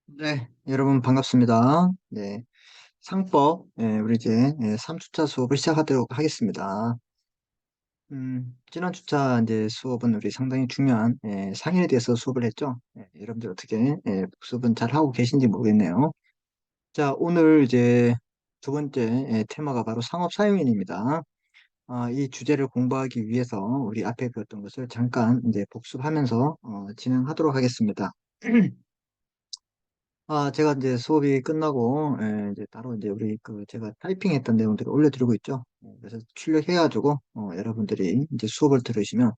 네, 여러분 반갑습니다. 네, 상법, 우리 이제 3주차 수업을 시작하도록 하겠습니다. 지난 주차 이제 수업은 우리 상당히 중요한 상인에 대해서 수업을 했죠. 여러분들 어떻게 복습은 잘 하고 계신지 모르겠네요. 자, 오늘 이제 두 번째 테마가 바로 상업 사용인입니다. 이 주제를 공부하기 위해서 우리 앞에 배웠던 것을 잠깐 이제 복습하면서 진행하도록 하겠습니다. 제가 이제 수업이 끝나고, 이제 따로 이제 우리 제가 타이핑했던 내용들을 올려드리고 있죠. 그래서 출력해가지고, 여러분들이 이제 수업을 들으시면,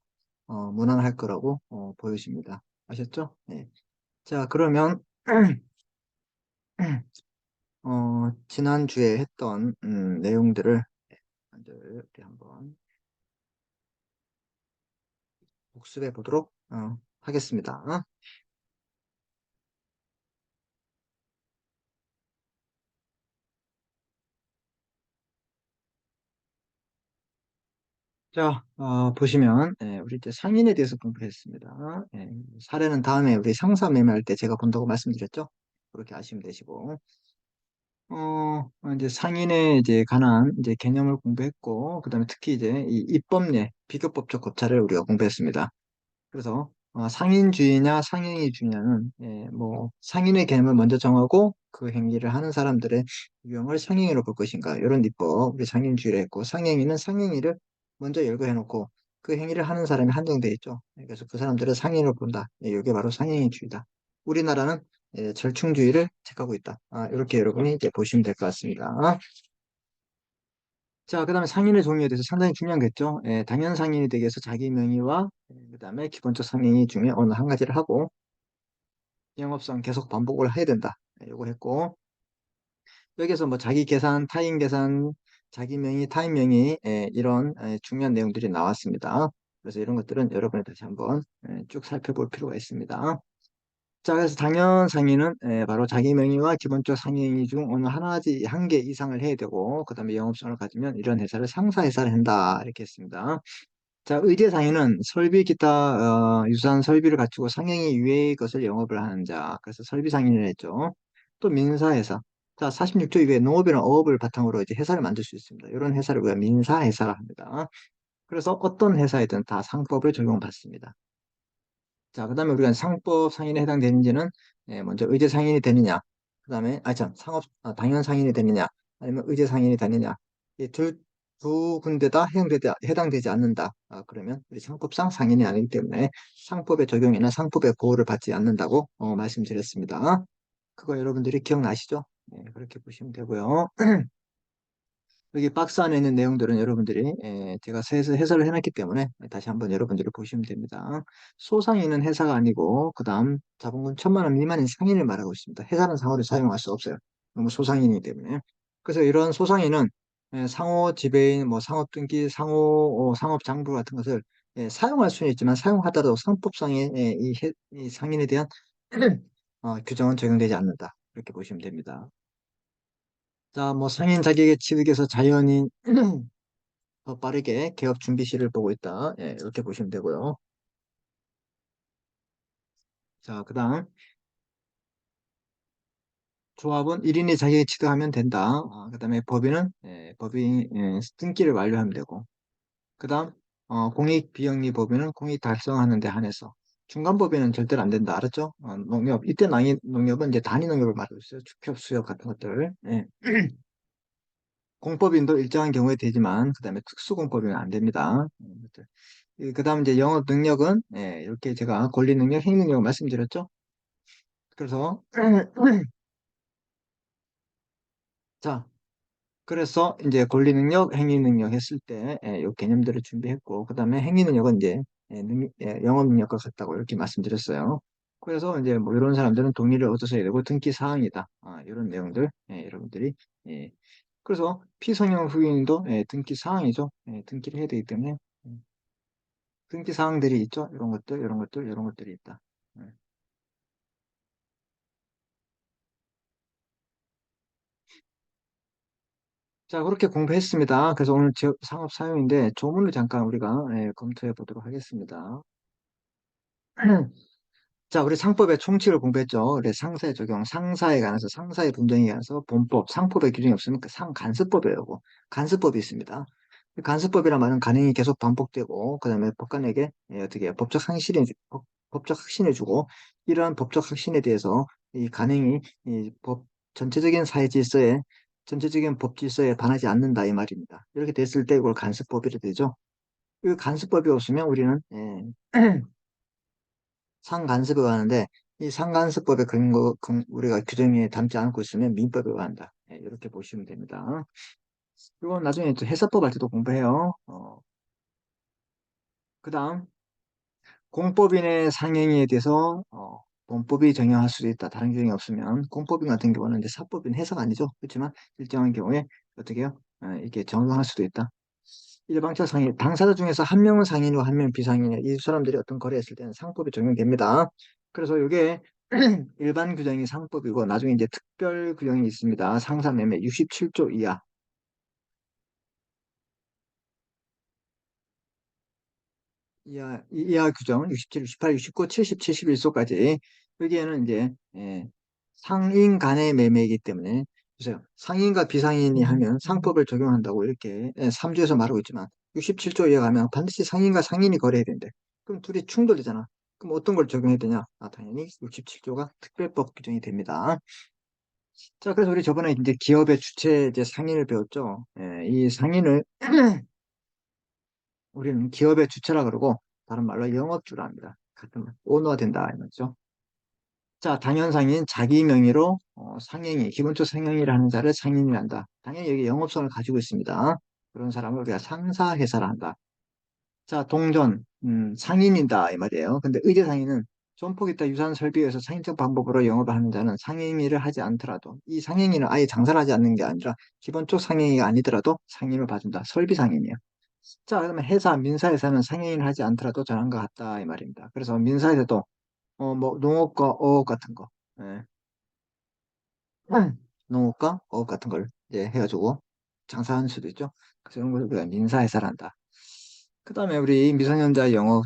무난할 거라고, 보여집니다. 아셨죠? 네. 자, 그러면, 지난주에 했던, 내용들을 먼저 이렇게 한번 복습해 보도록, 하겠습니다. 자, 보시면, 우리 이제 상인에 대해서 공부했습니다. 사례는 다음에 우리 상사 매매할 때 제가 본다고 말씀드렸죠? 그렇게 아시면 되시고, 이제 상인에 이제 관한 이제 개념을 공부했고, 그 다음에 특히 이제 이 입법례, 비교법적 고찰을 우리가 공부했습니다. 그래서, 상인주의냐 상행위주의냐는, 뭐, 상인의 개념을 먼저 정하고 그 행위를 하는 사람들의 유형을 상행위로 볼 것인가, 이런 입법, 우리 상인주의를 했고, 상행위는 상행위를 먼저 열거해놓고 그 행위를 하는 사람이 한정돼 있죠. 그래서 그 사람들을 상인으로 본다. 이게 바로 상행위주의다. 우리나라는 절충주의를 택하고 있다. 이렇게 여러분이 이제 보시면 될 것 같습니다. 자, 그 다음에 상인의 종류에 대해서 상당히 중요한 거겠죠. 당연 상인이 되기 위해서 자기 명의와 그 다음에 기본적 상인이 중에 어느 한 가지를 하고 영업상 계속 반복을 해야 된다. 요거 했고 여기서 뭐 자기 계산, 타인 계산, 자기 명의, 타인 명의 이런 중요한 내용들이 나왔습니다. 그래서 이런 것들은 여러분이 다시 한번 쭉 살펴볼 필요가 있습니다. 자, 그래서 당연 상인은 바로 자기 명의와 기본적 상인이 중 어느 하나지 한 개 이상을 해야 되고 그다음에 영업성을 가지면 이런 회사를 상사 회사를 한다 이렇게 했습니다. 자, 의제 상인은 설비 기타 유사한 설비를 갖추고 상행위 이외의 것을 영업을 하는 자. 그래서 설비 상인을 했죠. 또 민사회사. 자, 46조 이외에 농업이나 어업을 바탕으로 이제 회사를 만들 수 있습니다. 이런 회사를 우리가 민사회사라 합니다. 그래서 어떤 회사이든 다 상법을 적용받습니다. 자, 그 다음에 우리가 상법 상인에 해당되는지는 먼저 의제 상인이 되느냐, 그 다음에 참 상업 당연 상인이 되느냐, 아니면 의제 상인이 되느냐, 이 두 군데 다 해당되지 않는다. 그러면 우리 상법상 상인이 아니기 때문에 상법의 적용이나 상법의 보호를 받지 않는다고 말씀드렸습니다. 그거 여러분들이 기억나시죠? 네, 그렇게 보시면 되고요. 여기 박스 안에 있는 내용들은 여러분들이 제가 해설을 해놨기 때문에 다시 한번 여러분들이 보시면 됩니다. 소상인은 회사가 아니고 그 다음 자본금 1,000만 원 미만인 상인을 말하고 있습니다. 회사는 상호를 사용할 수 없어요. 너무 소상인이기 때문에. 그래서 이런 소상인은 상호 지배인, 뭐 상업 등기, 상업 장부 같은 것을 사용할 수는 있지만 사용하더라도 상법상의 이 상인에 대한 규정은 적용되지 않는다. 이렇게 보시면 됩니다. 자, 뭐 상인 자격의 취득에서 자연인 더 빠르게 개업 준비 시를 보고 있다. 이렇게 보시면 되고요. 자, 그다음 조합은 1인이 자격에 취득하면 된다. 그다음에 법인은 법인 등기를 완료하면 되고. 그다음 공익 비영리 법인은 공익 달성하는 데 한해서 중간 법인은 절대로 안 된다. 알았죠? 농협 이때 농협은 이제 단위 농협을 말하고 있어요. 축협 수협 같은 것들. 공법인도 일정한 경우에 되지만 그다음에 특수공법인은 안 됩니다. 그다음 이제 영업 능력은 이렇게 제가 권리 능력, 행위 능력을 말씀드렸죠. 그래서 자, 그래서 이제 권리 능력, 행위 능력 했을 때 이 개념들을 준비했고 그다음에 행위 능력은 이제 영업 능력과 같다고 이렇게 말씀드렸어요. 그래서 이제 뭐 이런 사람들은 동의를 얻어서 해야 되고 등기 사항이다. 이런 내용들 여러분들이 예. 그래서 피성형 후인도 등기 사항이죠. 등기를 해야 되기 때문에 등기 사항들이 있죠. 이런 것들, 이런 것들, 이런 것들이 있다. 예. 자, 그렇게 공부했습니다. 그래서 오늘 상업 사용인데 조문을 잠깐 우리가 검토해 보도록 하겠습니다. 자, 우리 상법의 총칙을 공부했죠. 그래, 상사의 적용, 상사에 관해서, 상사의 분쟁에 관해서 본법, 상법의 규정이 없으면 그 상간습법이라고 간습법이 있습니다. 그 간습법이란 말은 간행이 계속 반복되고, 그 다음에 법관에게 어떻게 법적 확신을 주고, 이러한 법적 확신에 대해서 이 간행이 이 법 전체적인 사회 질서에, 전체적인 법 질서에 반하지 않는다 이 말입니다. 이렇게 됐을 때 이걸 간습법이라 되죠. 이 간습법이 없으면 우리는 상간습에 관한데 이 상간습법의 근거 우리가 규정에 담지 않고 있으면 민법에 관한다. 이렇게 보시면 됩니다. 이건 나중에 또 해석법 할 때도 공부해요. 그다음 공법인의 상행위에 대해서 본법이 적용할 수도 있다. 다른 규정이 없으면 공법인 같은 경우는 이제 사법인 해석 아니죠. 그렇지만 일정한 경우에 어떻게 해요? 이렇게 적용할 수도 있다. 일방적 상인, 당사자 중에서 한 명은 상인이고 한 명은 비상인이에요. 이 사람들이 어떤 거래했을 때는 상법이 적용됩니다. 그래서 이게 일반 규정이 상법이고 나중에 이제 특별 규정이 있습니다. 상사매매 67조 이하. 이하 규정 67, 68, 69, 70, 71소까지 여기에는 이제 상인 간의 매매이기 때문에 보세요. 상인과 비상인이 하면 상법을 적용한다고 이렇게 3조에서 말하고 있지만 67조 이하 가면 반드시 상인과 상인이 거래해야 된대. 그럼 둘이 충돌이잖아. 그럼 어떤 걸 적용해야 되냐? 당연히 67조가 특별법 규정이 됩니다. 자, 그래서 우리 저번에 이제 기업의 주체 이제 상인을 배웠죠. 이 상인을 우리는 기업의 주체라 그러고 다른 말로 영업주라 합니다. 같은 말, 오너가 된다 이 말이죠. 자, 당연상인 자기 명의로 상행위, 기본적 상행위를 는 자를 상인이란다. 당연히 여기 영업성을 가지고 있습니다. 그런 사람을 우리가 상사회사라 한다. 자, 동전, 상인이다 이 말이에요. 근데 의대상인은 존폭 있다 유산 설비에서 상인적 방법으로 영업을 하는 자는 상행위를 하지 않더라도 이 상행위는 아예 장사를 하지 않는 게 아니라 기본적 상행위가 아니더라도 상임을 봐준다. 설비 상임이에요. 자, 그러면 민사에서는 상행위를 하지 않더라도 저런 것 같다 이 말입니다. 그래서 민사에서도 뭐 농업과 어업 같은 거, 예. 농업과 어업 같은 걸 이제 해가지고 장사하는 수도 있죠. 그래서 이런 걸 우리가 민사해사를 한다. 그 다음에 우리 미성년자 영업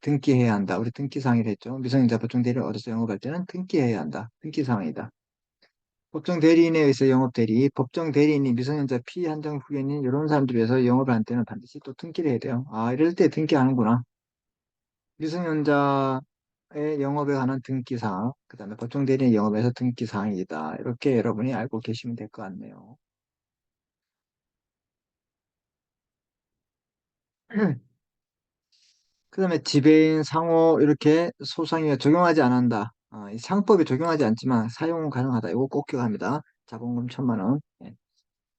등기해야 한다. 우리 등기사항이라 했죠. 미성년자 보통 대리인 어디서 영업할 때는 등기해야 한다. 등기사항이다. 법정 대리인에 의해서 영업 대리, 법정 대리인이 미성년자 피한정 후견인 이런 사람들 위해서 영업을 할 때는 반드시 또 등기를 해야 돼요. 아, 이럴 때 등기하는구나. 미성년자의 영업에 관한 등기사항, 그 다음에 법정 대리인 영업에서 등기사항이다. 이렇게 여러분이 알고 계시면 될 것 같네요. 그 다음에 지배인, 상호 이렇게 소상위에 적용하지 않는다. 이 상법에 적용하지 않지만 사용은 가능하다. 이거 꼭 기억합니다. 자본금 1,000만 원.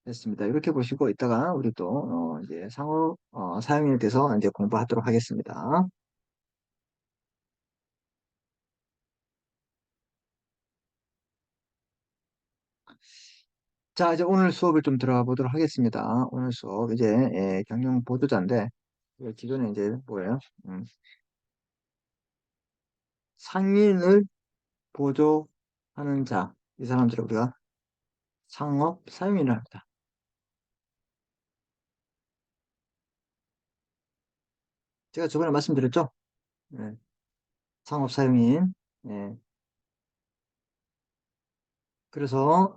됐습니다. 이렇게 보시고 이따가 우리 또 이제 상호 사용에 대해서 이제 공부하도록 하겠습니다. 자, 이제 오늘 수업을 좀 들어가 보도록 하겠습니다. 오늘 수업 이제 경영 보도자인데 기존에 이제 뭐예요? 상인을 보조하는 자, 이 사람들을 우리가 상업 사용인을 합니다. 제가 저번에 말씀드렸죠? 네, 상업 사용인. 네, 그래서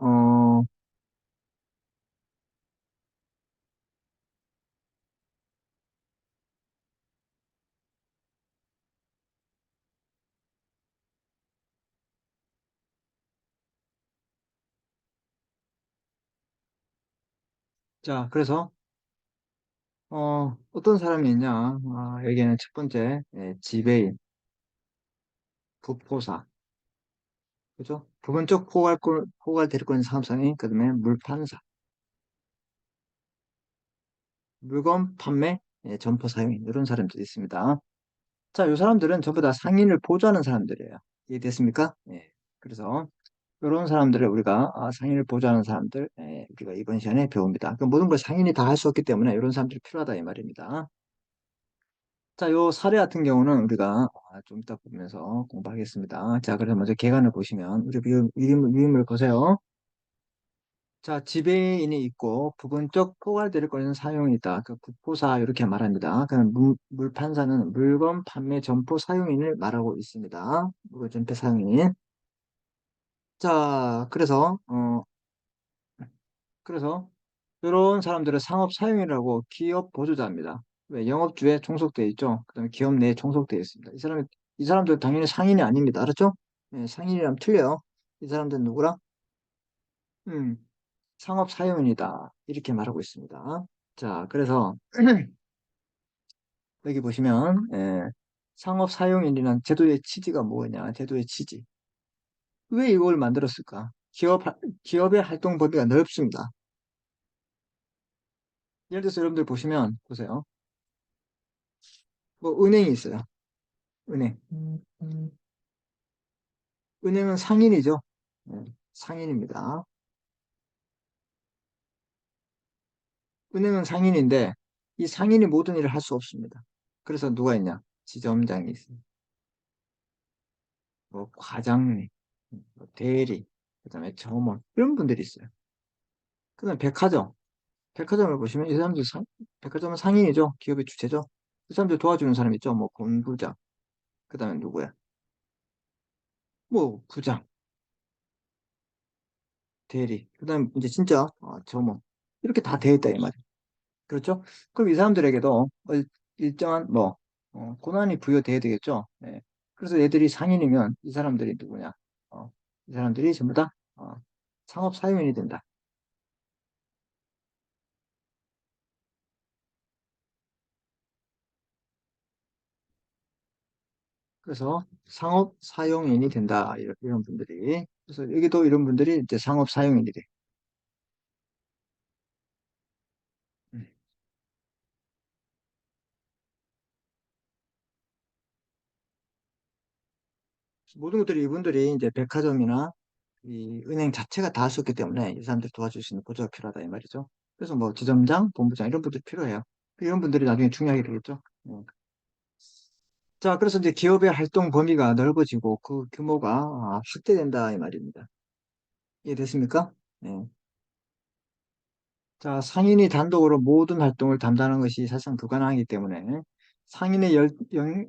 자, 그래서 어떤 사람이 있냐? 여기에는 첫 번째 지배인, 부포사, 그죠? 부분적 포괄 대리권 사업상인, 그다음에 물판사, 물건 판매, 점포 사용인 이런 사람들이 있습니다. 자, 이 사람들은 전부 다 상인을 보조하는 사람들이에요. 이해됐습니까? 그래서 이런 사람들을 우리가 상인을 보조하는 사람들 우리가 이번 시간에 배웁니다. 그 모든 걸 상인이 다 할 수 없기 때문에 이런 사람들이 필요하다 이 말입니다. 자, 요 사례 같은 경우는 우리가 좀 이따 보면서 공부하겠습니다. 자, 그래서 먼저 개관을 보시면 우리 위임을 보세요. 자, 지배인이 있고 부분적 포괄될 거리는 사용이 있다. 그 부포사 이렇게 말합니다. 그럼 물판사는 물건 판매 점포 사용인을 말하고 있습니다. 물건 전포 사용인. 자, 그래서 이런 사람들은 상업 사용이라고 기업 보조자입니다. 왜? 영업주에 종속돼 있죠. 그다음에 기업 내에 종속돼 있습니다. 이 사람들 당연히 상인이 아닙니다. 알았죠? 네, 상인이라면 틀려요. 이 사람들은 누구라? 음, 상업 사용인이다. 이렇게 말하고 있습니다. 자, 그래서 여기 보시면 상업 사용인이라는 제도의 취지가 뭐냐? 제도의 취지. 왜 이걸 만들었을까? 기업의 활동 범위가 넓습니다. 예를 들어서 여러분들 보세요. 뭐 은행이 있어요. 은행. 은행은 상인이죠. 상인입니다. 은행은 상인인데 이 상인이 모든 일을 할 수 없습니다. 그래서 누가 있냐? 지점장이 있어요. 뭐 과장님, 뭐 대리, 그다음에 점원 이런 분들이 있어요. 그다음에 백화점. 백화점을 보시면 이 사람들 백화점은 상인이죠. 기업의 주체죠. 그 사람들 도와주는 사람 있죠. 뭐 본부장. 그다음에 누구야? 뭐 부장, 대리. 그다음에 이제 진짜 점원. 이렇게 다 되어 있다 이 말이에요. 그렇죠? 그럼 이 사람들에게도 일정한 뭐 권한이 부여돼야 되겠죠. 예. 그래서 얘들이 상인이면 이 사람들이 누구냐? 이 사람들이 전부 다 상업 사용인이 된다. 그래서 상업 사용인이 된다. 이런 분들이. 그래서 여기도 이런 분들이 이제 상업 사용인이 돼. 음. 모든 것들이 이분들이 이제 백화점이나 이 은행 자체가 다 썼기 때문에 이 사람들 도와줄 수 있는 보조가 필요하다 이 말이죠. 그래서 뭐 지점장, 본부장 이런 분들 필요해요. 이런 분들이 나중에 중요하게 되겠죠. 자, 그래서 이제 기업의 활동 범위가 넓어지고 그 규모가 확대된다 이 말입니다. 이해됐습니까? 네. 자, 상인이 단독으로 모든 활동을 담당하는 것이 사실상 불가능하기 때문에 상인의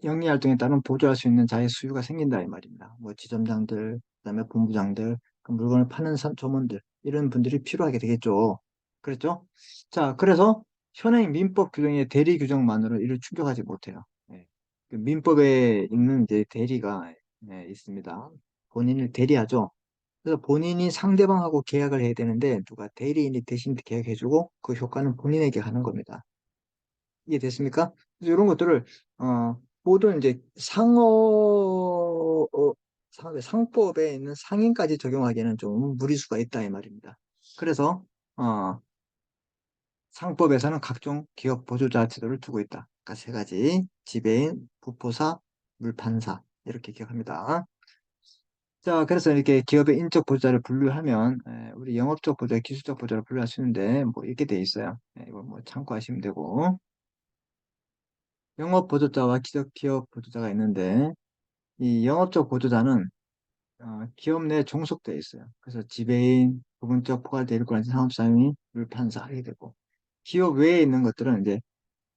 영리 활동에 따른 보조할 수 있는 자의 수요가 생긴다 이 말입니다. 뭐 지점장들, 그다음에 본부장들, 그 물건을 파는 점원들 이런 분들이 필요하게 되겠죠. 그랬죠? 자, 그래서 현행 민법 규정의 대리 규정만으로 이를 충족하지 못해요. 예. 그 민법에 있는 이제 대리가 있습니다. 본인을 대리하죠. 그래서 본인이 상대방하고 계약을 해야 되는데 누가 대리인이 대신 계약해주고 그 효과는 본인에게 가는 겁니다. 이해됐습니까? 그래서 이런 것들을 모든 이제 상법에 있는 상인까지 적용하기에는 좀 무리수가 있다 이 말입니다. 그래서 어, 상법에서는 각종 기업 보조자 제도를 두고 있다. 그러니까 세 가지: 지배인, 부포사, 물판사 이렇게 기억합니다. 자, 그래서 이렇게 기업의 인적 보조자를 분류하면 우리 영업적 보조자, 기술적 보조자를 분류할 수 있는데 뭐 이렇게 돼 있어요. 이거 뭐 참고하시면 되고 영업 보조자와 기업 보조자가 있는데 이 영업적 보조자는 기업 내에 종속되어 있어요. 그래서 지배인, 부분적 포괄 대리권, 상업사용이 물판사 하게 되고 기업 외에 있는 것들은 이제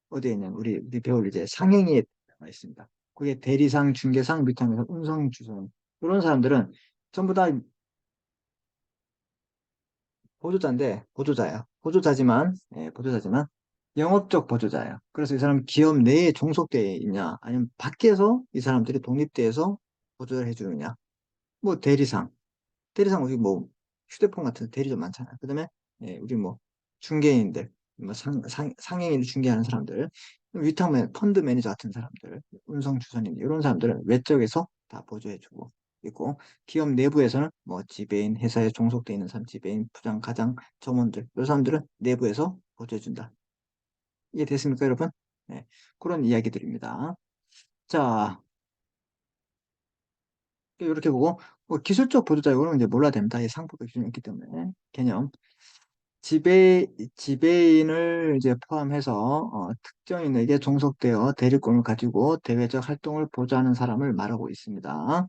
어디에 있냐면 우리 배울 이제 상행위에 나와 있습니다. 그게 대리상, 중개상, 밑항에서 운송, 주선 이런 사람들은 전부 다 보조자예요. 보조자지만 영업적 보조자예요. 그래서 이 사람 기업 내에 종속되어 있냐, 아니면 밖에서 이 사람들이 독립돼서 보조를 해주느냐. 뭐 대리상 우리 뭐 휴대폰 같은 대리 좀 많잖아요. 그다음에 우리 뭐 중개인들, 뭐 상행위를 중개하는 사람들, 위탁 펀드 매니저 같은 사람들, 운송 주선인 이런 사람들은 외적에서 다 보조해주고 있고 기업 내부에서는 뭐 지배인, 회사에 종속돼 있는 사람, 지배인, 부장, 가장, 점원들, 이 사람들은 내부에서 보조해준다. 이해됐습니까, 여러분? 네, 그런 이야기들입니다. 자, 이렇게 보고 뭐 기술적 보조자 이거는 이제 몰라야 됩니다. 이 상법의 기준이 있기 때문에 개념. 지배인을 이제 포함해서 특정인에게 종속되어 대리권을 가지고 대외적 활동을 보좌하는 사람을 말하고 있습니다.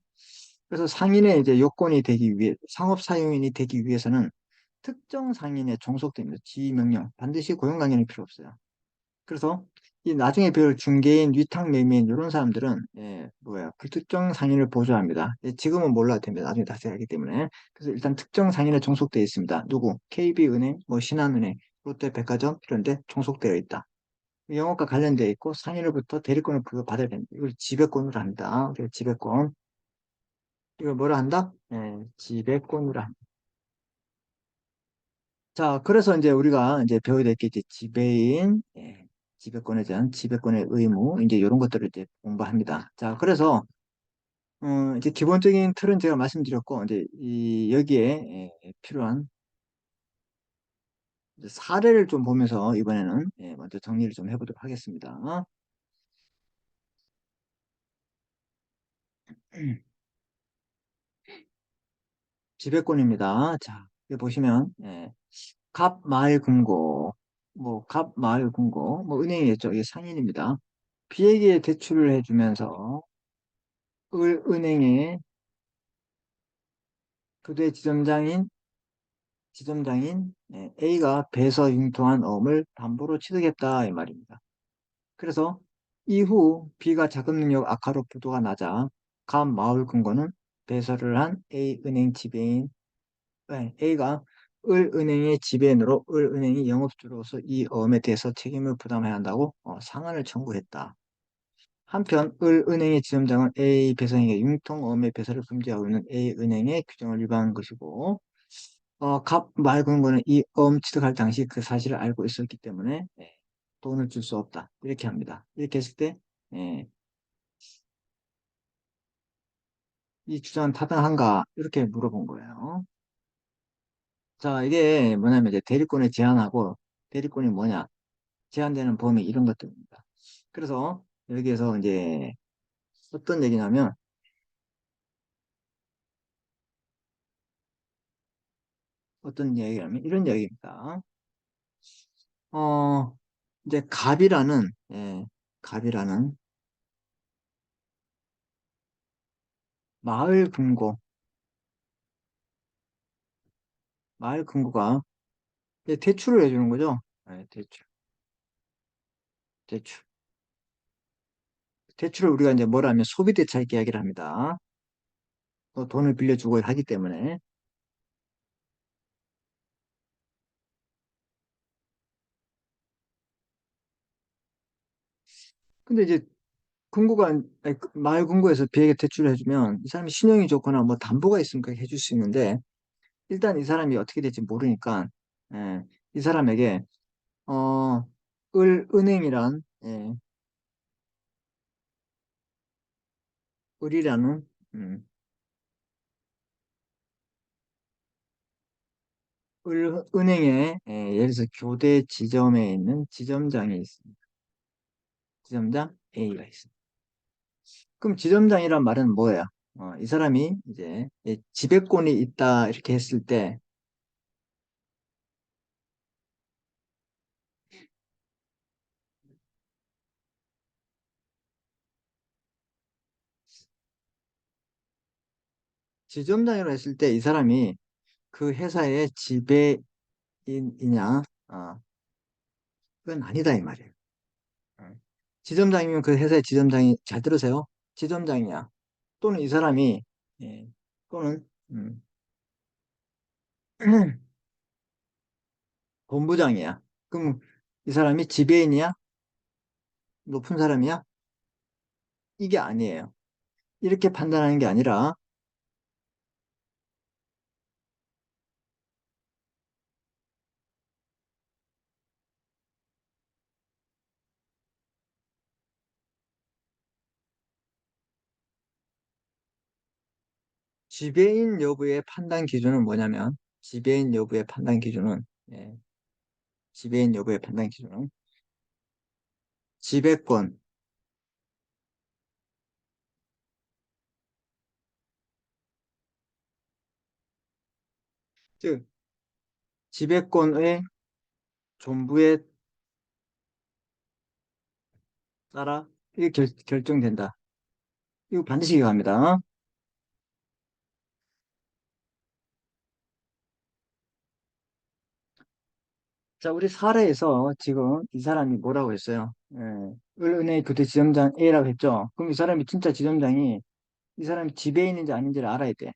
그래서 상인의 이제 요건이 되기 위해 상업 사용인이 되기 위해서는 특정 상인에 종속됩니다. 지명령. 반드시 고용관계는 필요 없어요. 그래서 이 나중에 배울 중개인, 위탁 매매인 이런 사람들은 뭐야 그 특정 상인을 보조합니다. 지금은 몰라도 됩니다. 나중에 다시 알기 때문에. 그래서 일단 특정 상인에 종속되어 있습니다. 누구? KB은행, 뭐 신한은행, 롯데백화점 이런데 종속되어 있다. 영업과 관련되어 있고 상인으로부터 대리권을 부여받아야 됩니다. 이걸 지배권으로 합니다. 그래서 지배권. 이걸 뭐라 한다? 지배권으로 합니다. 자, 그래서 이제 우리가 이제 배워야 될 게 이제 지배인, 지배권에 대한 지배권의 의무, 이제 이런 것들을 이제 공부합니다. 자, 그래서, 이제 기본적인 틀은 제가 말씀드렸고, 이제 여기에 필요한 이제 사례를 좀 보면서 이번에는 먼저 정리를 좀 해보도록 하겠습니다. 지배권입니다. 자, 여기 보시면, 갑, 말, 금고, 뭐, 갑, 말, 금고, 뭐, 은행이겠죠. 이게 상인입니다. B에게 대출을 해주면서, 은행에 교대 지점장인 A가 배서 융통한 어음을 담보로 취득했다 이 말입니다. 그래서 이후 B가 자금 능력 악화로 부도가 나자 간 마을 금고는 배서를 한 A 은행 지배인 A가 을은행의 지배인으로 을은행이 영업주로서 이 어음에 대해서 책임을 부담해야 한다고 상한을 청구했다. 한편 을은행의 지점장은 A 배선에게 융통어음의 배설을 금지하고 있는 A은행의 규정을 위반한 것이고 갑 맑은 거는 이 어음 취득할 당시 그 사실을 알고 있었기 때문에 돈을 줄 수 없다. 이렇게 합니다. 이렇게 했을 때 이 주장은 타당한가? 이렇게 물어본 거예요. 자, 이게 뭐냐면 이제 대리권을 제한하고 대리권이 뭐냐? 제한되는 범위 이런 것들입니다. 그래서 여기에서 이제 어떤 얘기냐면 어떤 얘기냐면 이런 얘기입니다. 어, 이제 갑이라는 마을 금고, 마을 금고가 이제 대출을 해주는 거죠. 대출, 대출. 대출을 우리가 이제 뭐라 하면 소비대차 계약이라 합니다. 또 돈을 빌려주고 하기 때문에. 근데 이제 마을 금고에서 B에게 대출을 해주면 이 사람이 신용이 좋거나 뭐 담보가 있으면 그렇게 해줄 수 있는데 일단 이 사람이 어떻게 될지 모르니까 예, 이 사람에게 어, 은행이란 을이라는 은행에 예를 들어서 교대 지점에 있는 지점장이 있습니다. 지점장 A가 있습니다. 그럼 지점장이란 말은 뭐예요? 이 사람이 이제 지배권이 있다 이렇게 했을 때 지점장이라고 했을 때 이 사람이 그 회사의 지배인이냐? 그건 아니다 이 말이에요. 어. 지점장이면 그 회사의 지점장이 잘 들으세요. 지점장이야. 또는 이 사람이 예, 또는 본부장이야. 그럼 이 사람이 지배인이야? 높은 사람이야? 이게 아니에요. 이렇게 판단하는 게 아니라 지배인 여부의 판단 기준은 뭐냐면 지배인 여부의 판단 기준은 예, 지배인 여부의 판단 기준은 지배권 즉 지배권의 존부에 따라 이게 결정된다. 이거 반드시 기억합니다. 자, 우리 사례에서 지금 이 사람이 뭐라고 했어요? 예, 은행의 교대 지점장 A라고 했죠? 그럼 이 사람이 진짜 지점장이 이 사람이 지배인인지 아닌지를 알아야 돼.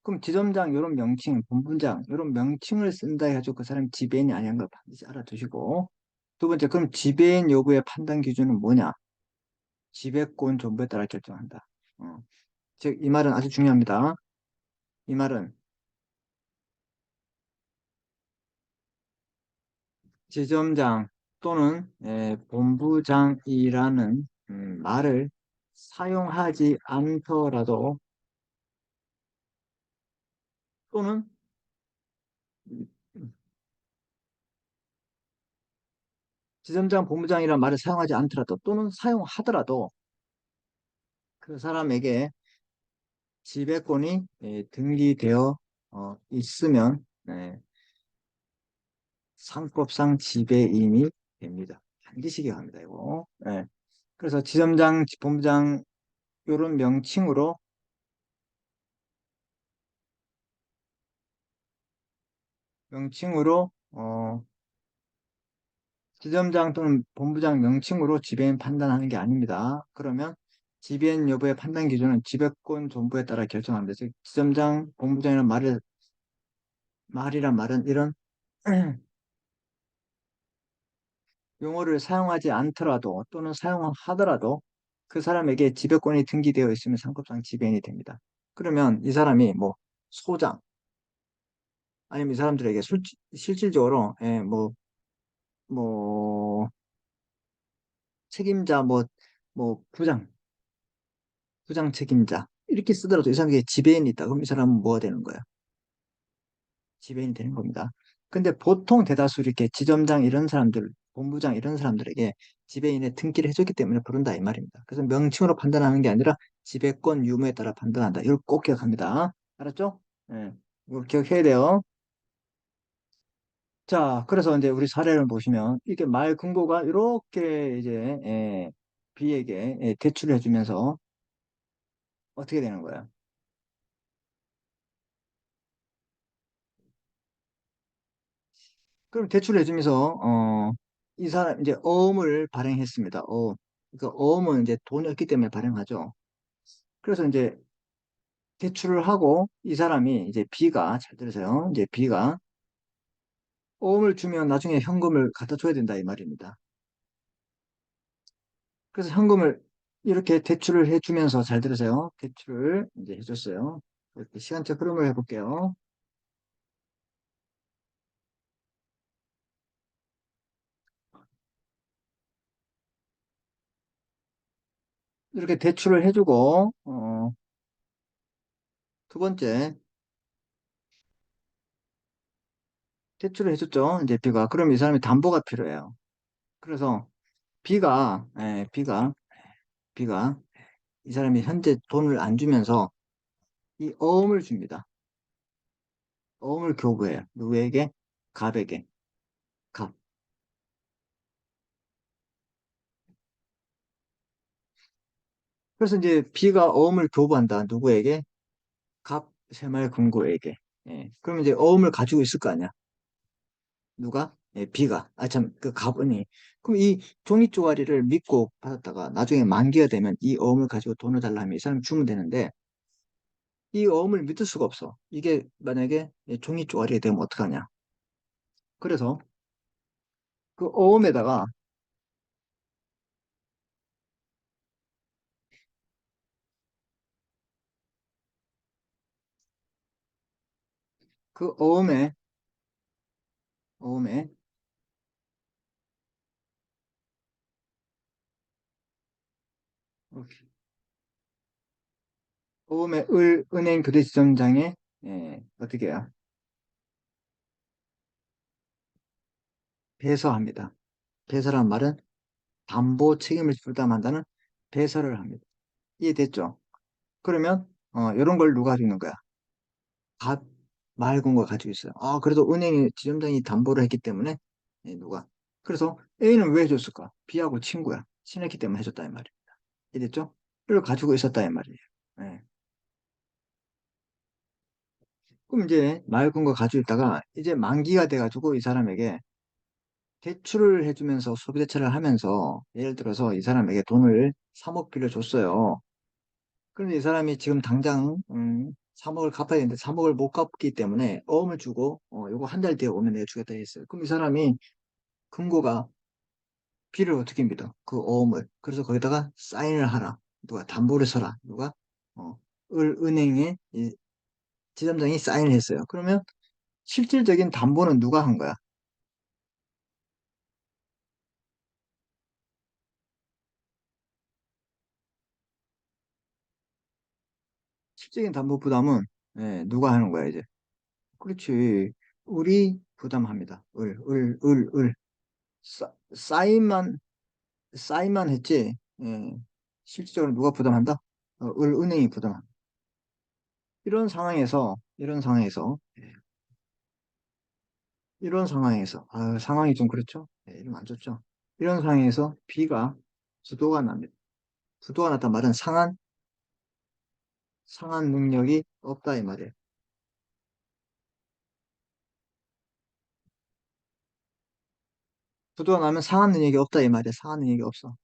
그럼 지점장 이런 명칭, 본부장 이런 명칭을 쓴다 해가지고 그 사람이 지배인이 아닌 걸 반드시 알아두시고 두 번째, 그럼 지배인 여부의 판단 기준은 뭐냐? 지배권 존부에 따라 결정한다. 어. 즉, 이 말은 아주 중요합니다. 이 말은 지점장 또는 본부장이라는 말을 사용하지 않더라도 또는 음, 지점장, 본부장이라는 말을 사용하지 않더라도 또는 사용하더라도 그 사람에게 지배권이 등기되어 있으면 상법상 지배인이 됩니다. 반드시 기억합니다. 이거. 그래서 지점장, 본부장 이런 명칭으로 지점장 또는 본부장 명칭으로 지배인 판단하는 게 아닙니다. 그러면 지배인 여부의 판단 기준은 지배권 존부에 따라 결정합니다. 즉 지점장, 본부장이라는 말이란 말은 이런 용어를 사용하지 않더라도 또는 사용하더라도 그 사람에게 지배권이 등기되어 있으면 상급상 지배인이 됩니다. 그러면 이 사람이 뭐 소장 아니면 이 사람들에게 실질적으로 뭐 책임자 뭐 부장 책임자 이렇게 쓰더라도 이 사람에게 지배인이 있다. 그럼 이 사람은 뭐가 되는 거야? 지배인이 되는 겁니다. 근데 보통 대다수 이렇게 지점장 이런 사람들, 본부장 이런 사람들에게 지배인의 등기를 해줬기 때문에 부른다 이 말입니다. 그래서 명칭으로 판단하는 게 아니라 지배권 유무에 따라 판단한다. 이걸 꼭 기억합니다. 알았죠? 예. 이거 기억해야 돼요. 자, 그래서 이제 우리 사례를 보시면 이렇게 말 근거가 이렇게 이제 B에게 대출을 해주면서 어떻게 되는 거야? 그럼 대출을 해주면서 이 사람 이제 어음을 발행했습니다. 그 어음은 이제 돈이 없기 때문에 발행하죠. 그래서 이제 대출을 하고 이 사람이 이제 B가 잘 들으세요. 이제 B가 어음을 주면 나중에 현금을 갖다 줘야 된다 이 말입니다. 그래서 현금을 이렇게 대출을 해주면서 잘 들으세요. 대출을 이제 해줬어요. 이렇게 시간적 흐름을 해볼게요. 이렇게 대출을 해주고 두 번째 대출을 해줬죠. 이제 B가 그럼 이 사람이 담보가 필요해요. 그래서 B가 이 사람이 현재 돈을 안 주면서 이 어음을 줍니다. 어음을 교부해요. 누구에게? 갑에게. 갑. 그래서 이제 B가 어음을 교부한다. 누구에게? 갑 새말금고에게. 그러면 이제 어음을 가지고 있을 거 아니야. 누가? B가. 아, 참, 그 갑은이. 그럼 이 종이 쪼가리를 믿고 받았다가 나중에 만기가 되면 이 어음을 가지고 돈을 달라 하면 이 사람 주면 되는데 이 어음을 믿을 수가 없어. 이게 만약에 종이 쪼가리가 되면 어떡하냐. 그래서 그 어음에다가 그 어음에 어음에 은행 교대지점장에 어떻게 해요? 배서합니다. 배서란 말은 담보 책임을 부담한다는 배서를 합니다. 이해됐죠? 그러면 이런 걸 누가 주는 거야? 값 맑은 걸 가지고 있어요. 그래도 은행이 지점장이 담보를 했기 때문에 누가? 그래서 A는 왜 해줬을까? B하고 친구야. 친했기 때문에 해줬다 이 말이에요. 이해됐죠? 이걸 가지고 있었다 이 말이에요. 예. 그럼 이제 맑은 거 가지고 있다가 이제 만기가 돼가지고 이 사람에게 대출을 해주면서 소비 대출을 하면서 예를 들어서 이 사람에게 돈을 3억 빌려줬어요. 그런데 이 사람이 지금 당장 3억을 갚아야 되는데 3억을 못 갚기 때문에 어음을 주고 요거 한 달 뒤에 오면 내가 주겠다 했어요. 그럼 이 사람이 금고가 비를 어떻게 믿어? 그 어음을. 그래서 거기다가 사인을 하라. 누가 담보를 서라. 누가 어, 은행에 이 지점장이 사인을 했어요. 그러면 실질적인 담보는 누가 한 거야? 실질적인 담보 부담은 누가 하는 거야, 이제? 그렇지. 을이 부담합니다. 을. 사인만, 사인만 했지. 실질적으로 누가 부담한다? 은행이 부담한다. 이런 상황에서, 상황이 좀 그렇죠? 이러면 안 좋죠? 이런 상황에서 B가 부도가 납니다. 부도가 났단 말은 상한 능력이 없다, 이 말이에요. 부도가 나면 상한 능력이 없다, 이 말이에요. 상한 능력이 없어.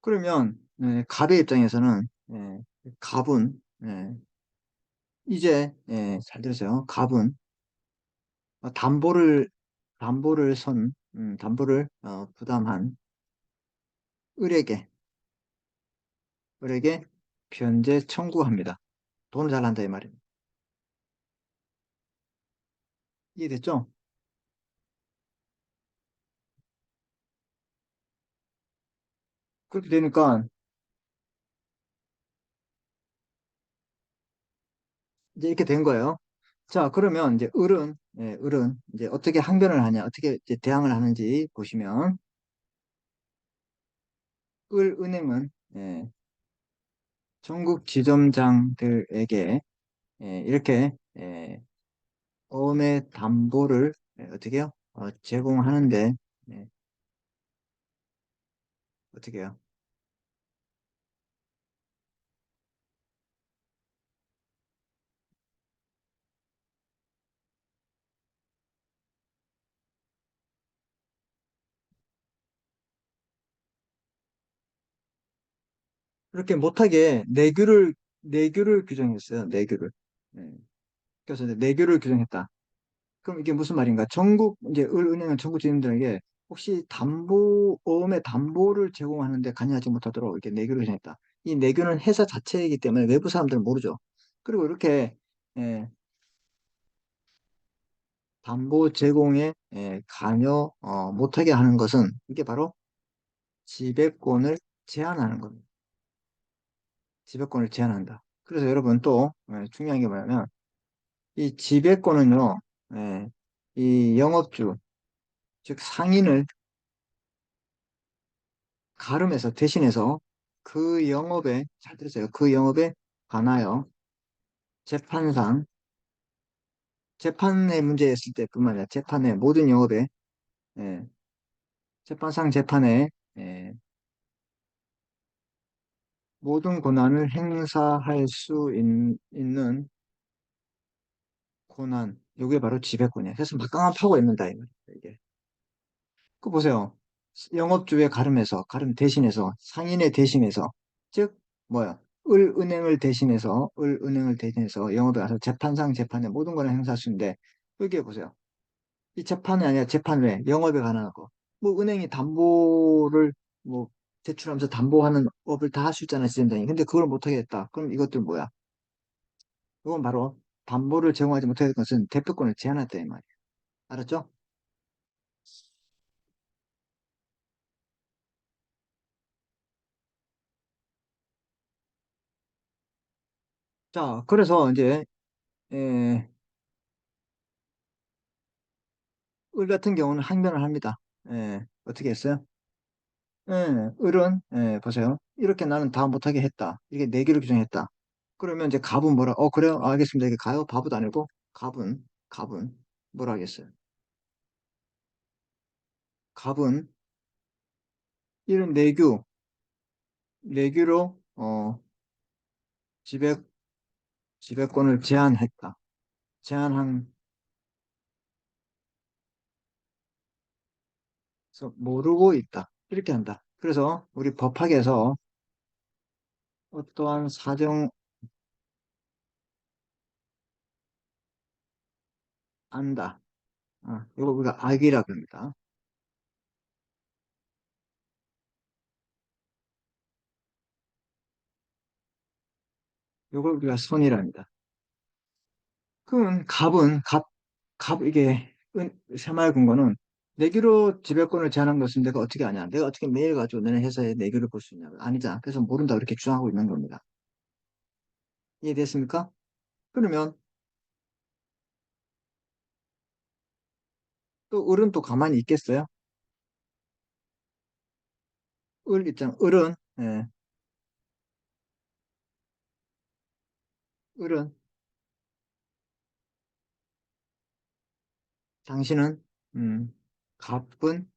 그러면, 갑의 입장에서는, 갑은, 이제, 잘 들으세요. 갑은 담보를 부담한 을에게, 을에게 변제 청구합니다. 돈을 달란다, 이 말입니다. 이해됐죠? 그렇게 되니까, 이제 이렇게 된 거예요. 자, 그러면 이제 을은 이제 어떻게 항변을 하냐, 어떻게 이제 대항을 하는지 보시면, 은행은, 전국 지점장들에게, 이렇게, 어음의 담보를, 어떻게 해요? 제공하는데, 예, 어떻게 해요? 그렇게 못하게 내규를 규정했어요. 내규를. 예. 그래서 이제 내규를 규정했다. 그럼 이게 무슨 말인가? 이제 은행은 전국 주민들에게 혹시 어음의 담보를 제공하는데 관여하지 못하도록 이렇게 내규를 규정했다. 이 내규는 회사 자체이기 때문에 외부 사람들은 모르죠. 그리고 이렇게, 예, 담보 제공에, 관여, 못하게 하는 것은 이게 바로 지배권을 제한하는 겁니다. 지배권을 제한한다. 그래서 여러분 또, 중요한 게 뭐냐면, 이 지배권은요, 예, 이 영업주, 즉 상인을 가름해서 대신해서 그 영업에, 잘 들으세요. 그 영업에 관하여 재판상, 재판에 문제였을 때뿐만 아니라 재판의 모든 영업에, 예, 재판상 재판에, 예, 모든 권한을 행사할 수 있는 권한, 이게 바로 지배권이에요. 그래서 막강한 파고가 있는다, 이 말이에요, 이게. 그 보세요. 영업주의 가름 대신해서, 상인의 대신해서, 즉, 뭐야, 을은행을 대신해서 영업에 가서 재판상 재판에 모든 걸 행사할 수 있는데, 여기 보세요. 이 재판이 아니라 재판 외에 영업에 관한 거. 뭐, 은행이 담보를, 뭐, 제출하면서 담보하는 업을 다 할 수 있잖아요, 지점장이. 근데 그걸 못 하겠다. 그럼 이것들 뭐야? 이건 바로 담보를 제공하지 못하는 것은 대표권을 제한했다, 이 말이에요. 알았죠? 자, 그래서 이제, 에, 을 같은 경우는 항변을 합니다. 어떻게 했어요? 을은, 보세요. 이렇게 나는 다 못하게 했다. 이게 네 개를 규정했다. 그러면 이제 갑은 뭐라, 그래요? 알겠습니다. 이게 가요? 바보도 아니고, 갑은 뭐라 하겠어요? 갑은 이런 내규로, 지배, 지배권을 제한했다. 제한한, 그래서 모르고 있다. 이렇게 한다. 그래서 우리 법학에서 어떠한 사정 안다. 이거 우리가 악이라고 합니다. 이걸 우리가 선이랍니다. 그러면 이게 새마을 금고는 내기로 지배권을 제한한 것은 내가 어떻게 아냐? 내가 어떻게 매일 가지고 너네 회사에 내기를 볼 수 있냐? 아니잖아. 그래서 모른다 이렇게 주장하고 있는 겁니다. 이해됐습니까? 그러면 또 을은 또 가만히 있겠어요? 을은 을은 당신은 음, 갑은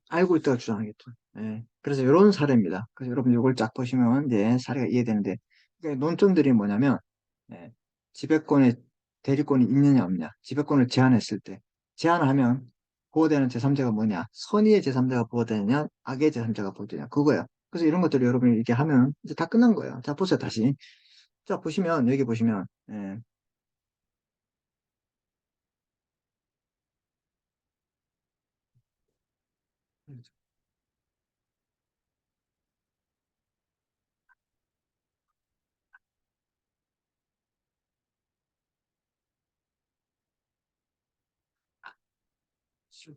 알고 있다고 주장하겠죠. 예. 그래서 이런 사례입니다. 그래서 여러분 이걸 쫙 보시면 이제 사례가 이해되는데, 그러니까 논점들이 뭐냐면, 예, 지배권에 대리권이 있느냐 없느냐, 지배권을 제한했을 때, 제한하면 보호되는 제3자가 뭐냐, 선의의 제3자가 보호되느냐, 악의 제3자가 보호되느냐, 그거예요. 그래서 이런 것들을 여러분이 이렇게 하면 이제 다 끝난 거예요. 자, 보세요, 다시. 자, 보시면, 여기 보시면,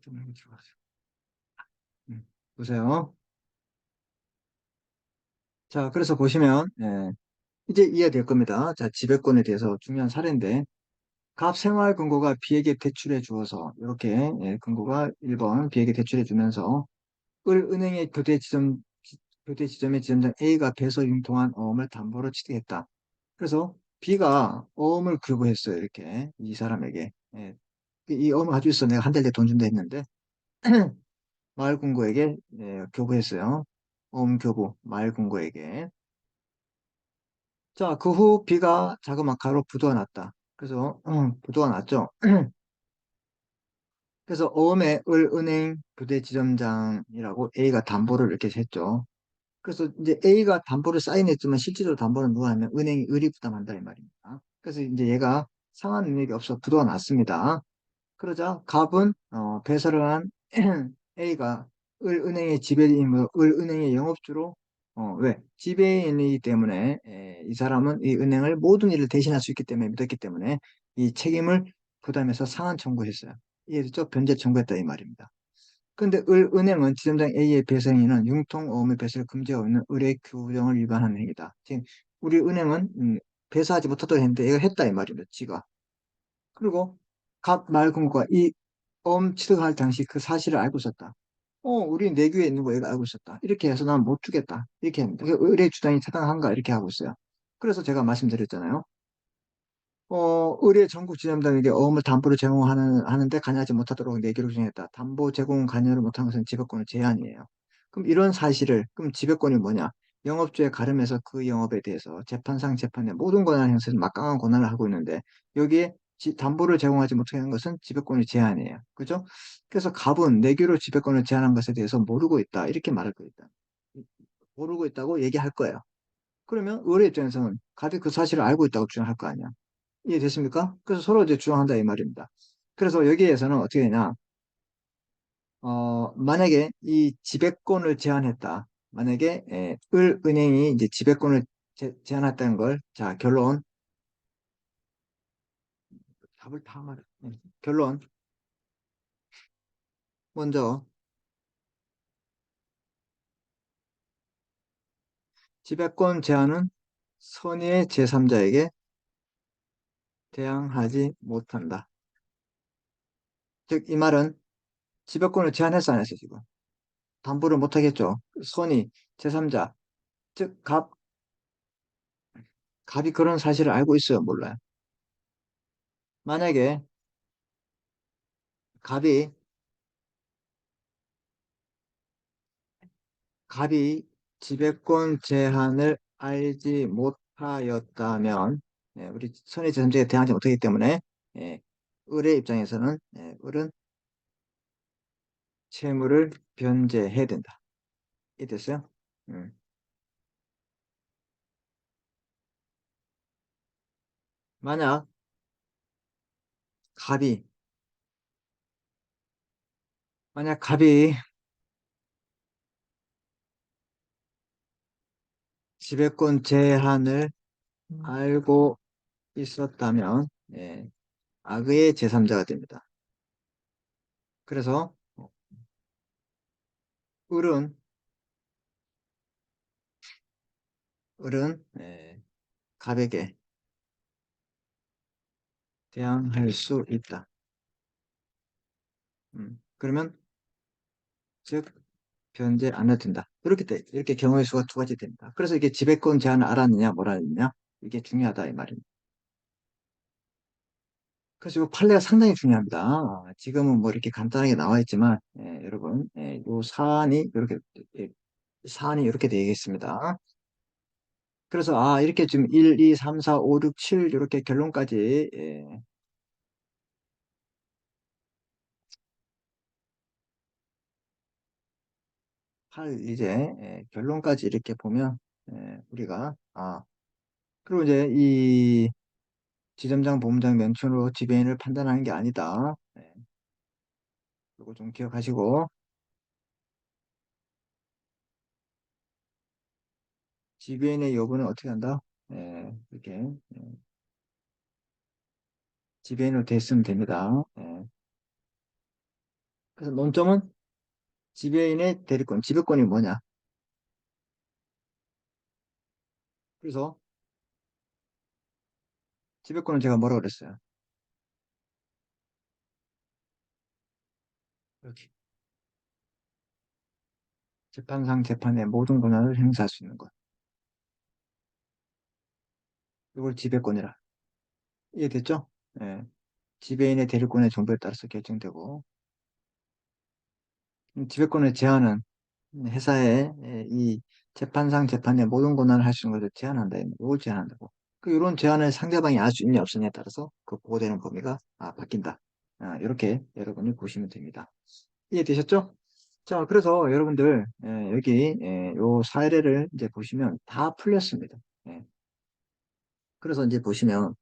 좀 여기 들어가세요. 보세요. 자, 그래서 보시면, 이제 이해될 겁니다. 자, 지배권에 대해서 중요한 사례인데, 갑 생활 금고가 B에게 대출해 주어서, 이렇게, 금고가 1번 B에게 대출해 주면서, 을 은행의 교대 지점의 지점장 A가 배서 융통한 어음을 담보로 취득했다. 그래서 B가 어음을 교부했어요. 이렇게, 이 사람에게. 이 어음을 가지고 있어. 내가 한 달 뒤에 돈 준다 했는데, 마을 금고에게, 교부했어요. 어음 교부, 마을 금고에게. 자, 그 후 B가 자그마카로 부도가 났다. 그래서 부도가 났죠. 그래서 어음의 을 은행 부대 지점장이라고 A가 담보를 이렇게 했죠. 그래서 이제 A가 담보를 사인했지만 실제로 담보는 누가 하면 은행이 을이 부담한다 이 말입니다. 그래서 이제 얘가 상환 능력이 없어 부도가 났습니다. 그러자 갑은 배설을 한 A가 을은행의 지배인으로 을은행의 영업주로 왜? 지배인이기 때문에 이 사람은 이 은행을 모든 일을 대신할 수 있기 때문에 믿었기 때문에 이 책임을 부담해서 상한 청구했어요. 이해됐죠? 변제 청구했다 이 말입니다. 근데 은행은 지점장 A의 배송인은 융통어음의 배설을 금지하고 있는 의뢰 규정을 위반한 행위다. 지금 우리 은행은 배사하지 못하도록 했는데 얘가 했다 이 말입니다. 지가. 그리고 각 말금고가 이 취득할 당시 그 사실을 알고 있었다. 우리 내규에 있는 거 얘가 알고 있었다. 이렇게 해서 난 못 주겠다. 이렇게 합니다. 의뢰 주장이 타당한가? 이렇게 하고 있어요. 그래서 제가 말씀드렸잖아요. 의뢰 전국 지점장에게 어음을 담보로 하는데 관여하지 못하도록 내기로 정했다. 담보 제공 관여를 못한 것은 지배권의 제한이에요. 그럼 지배권이 뭐냐? 영업주의 가름에서 그 영업에 대해서 재판상 재판의 모든 권한을 행사해서 막강한 권한을 하고 있는데 여기에 담보를 제공하지 못하게 한 것은 지배권의 제한이에요. 그죠? 그래서 갑은 내규로 지배권을 제한한 것에 대해서 모르고 있다. 이렇게 말할 거예요. 일단. 모르고 있다고 얘기할 거예요. 그러면 의뢰 입장에서는 갑이 그 사실을 알고 있다고 주장할 거 아니야. 이해됐습니까? 그래서 서로 이제 주장한다 이 말입니다. 그래서 여기에서는 어떻게 되냐? 만약에 이 지배권을 제한했다. 만약에 은행이 이제 지배권을 제한했다는 걸, 자 결론, 답을 다 말해. 결론 먼저 지배권 제한은 선의의 제3자에게 대항하지 못한다. 즉 이 말은 지배권을 제한했어 안 했어 지금? 담보를 못하겠죠. 선의 제3자, 즉 갑이 그런 사실을 알고 있어요, 몰라요? 만약에 갑이, 갑이 지배권 제한을 알지 못하였다면, 우리 선의 제3자에 대항하지 못하기 때문에, 예, 을의 입장에서는, 을은 채무를 변제해야 된다. 이 됐어요? 음. 만약 갑이, 만약 갑이 지배권 제한을 알고 있었다면, 악의 제3자가 됩니다. 그래서 을은 갑에게 대항할 수 있다. 그러면 즉 변제 안 해도 된다. 이렇게 경우의 수가 두 가지 됩니다. 그래서 이게 지배권 제한을 알았느냐, 뭘 알았느냐, 이게 중요하다 이 말입니다. 그래서 이 판례가 상당히 중요합니다. 지금은 뭐 이렇게 간단하게 나와 있지만, 여러분, 요 사안이 이렇게 되어 있습니다. 그래서 이렇게 지금 1, 2, 3, 4, 5, 6, 7 이렇게 결론까지 8 이제 결론까지 이렇게 보면 우리가 그리고 이제 이 지점장, 보험장 면천으로 지배인을 판단하는 게 아니다. 이거 좀 기억하시고 지배인의 여부는 어떻게 한다? 이렇게 지배인으로 됐으면 됩니다. 그래서 논점은 지배인의 대리권, 지배권이 뭐냐? 그래서 지배권은 제가 뭐라고 그랬어요? 이렇게 재판상 재판의 모든 권한을 행사할 수 있는 것. 이걸 지배권이라. 이해됐죠? 예. 지배인의 대리권의 정도에 따라서 결정되고 지배권의 제한은 회사의 이 재판상 재판의 모든 권한을 할 수 있는 것을 제한한다. 이걸 제한한다고. 이런 제한을 상대방이 알 수 있냐 없느냐에 따라서 그 보호되는 범위가 바뀐다. 이렇게 여러분이 보시면 됩니다. 이해되셨죠? 자, 그래서 여러분들 여기 요 사례를 이제 보시면 다 풀렸습니다. 예. 그래서 이제 보시면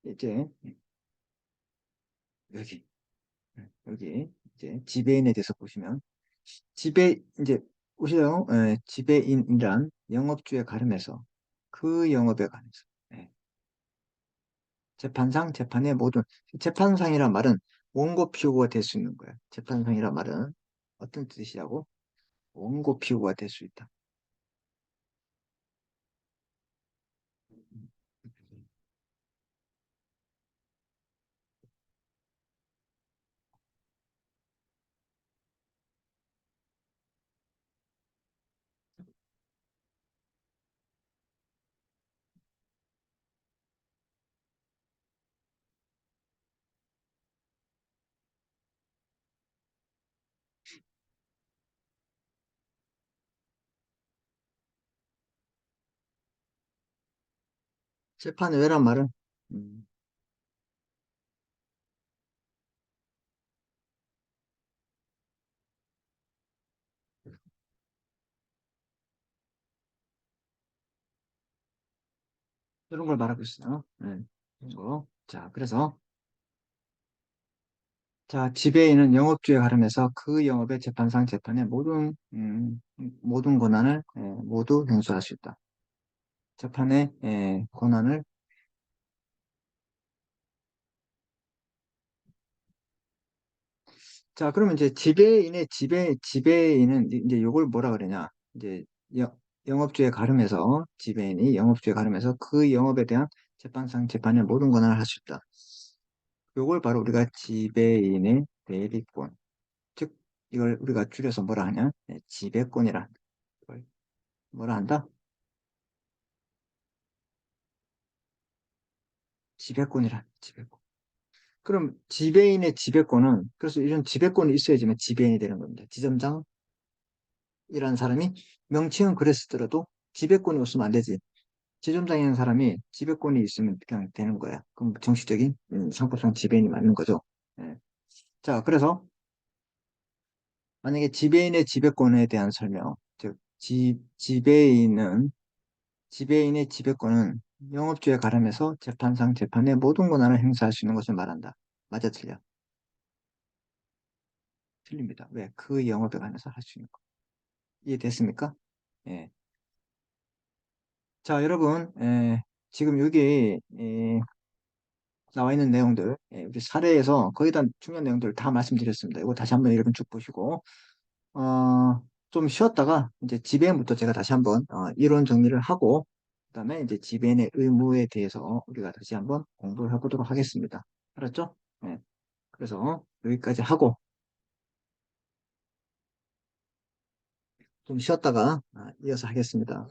이제 여기 여기 이제 지배인에 대해서 보시면 이제 보시요. 지배인이란 영업주에 가름해서 그 영업에 관해서 재판상 재판의 모든 재판상이란 말은 원고 피고가 될 수 있는 거예요. 재판상이란 말은 어떤 뜻이라고? 원고 피고가 될 수 있다. 재판의 외란 말은 음, 이런 걸 말하고 있어요. 이런 거. 자, 그래서 자, 지배인은 영업주에 가름해서 그 영업의 재판상 재판의 모든 권한을 모두 행수할 수 있다. 재판의 권한을 자, 그러면 이제 지배인은 이제 요걸 뭐라 그러냐? 이제 영업주에 가름해서 지배인이 영업주에 가름해서 그 영업에 대한 재판상 재판의 모든 권한을 할 수 있다. 요걸 바로 우리가 지배인의 대리권, 즉 이걸 우리가 줄여서 뭐라 하냐? 지배권이라 한다. 이걸 뭐라 한다? 지배권이라 한다. 지배권. 그럼 지배인의 지배권은, 그래서 이런 지배권이 있어야지만 지배인이 되는 겁니다. 지점장이라는 사람이 명칭은 그랬더라도 지배권이 없으면 안 되지. 지점장이라는 사람이 지배권이 있으면 그냥 되는 거야. 그럼 정식적인 상법상 지배인이 맞는 거죠. 예. 자, 그래서 만약에 지배인의 지배권에 대한 설명, 즉 지배인의 지배권은 영업주에 가름해서 재판상 재판의 모든 권한을 행사할 수 있는 것을 말한다. 맞아, 틀려? 틀립니다. 왜? 그 영업에 관해서 할 수 있는 거. 이해됐습니까? 예. 자, 여러분, 지금 여기 나와 있는 내용들, 우리 사례에서 거의 다 중요한 내용들 다 말씀드렸습니다. 이거 다시 한번 여러분 쭉 보시고, 좀 쉬었다가 이제 지배인부터 제가 다시 한번 이론 정리를 하고, 그다음에 이제 지배인의 의무에 대해서 우리가 다시 한번 공부를 해보도록 하겠습니다. 알았죠? 네. 그래서 여기까지 하고 좀 쉬었다가 이어서 하겠습니다.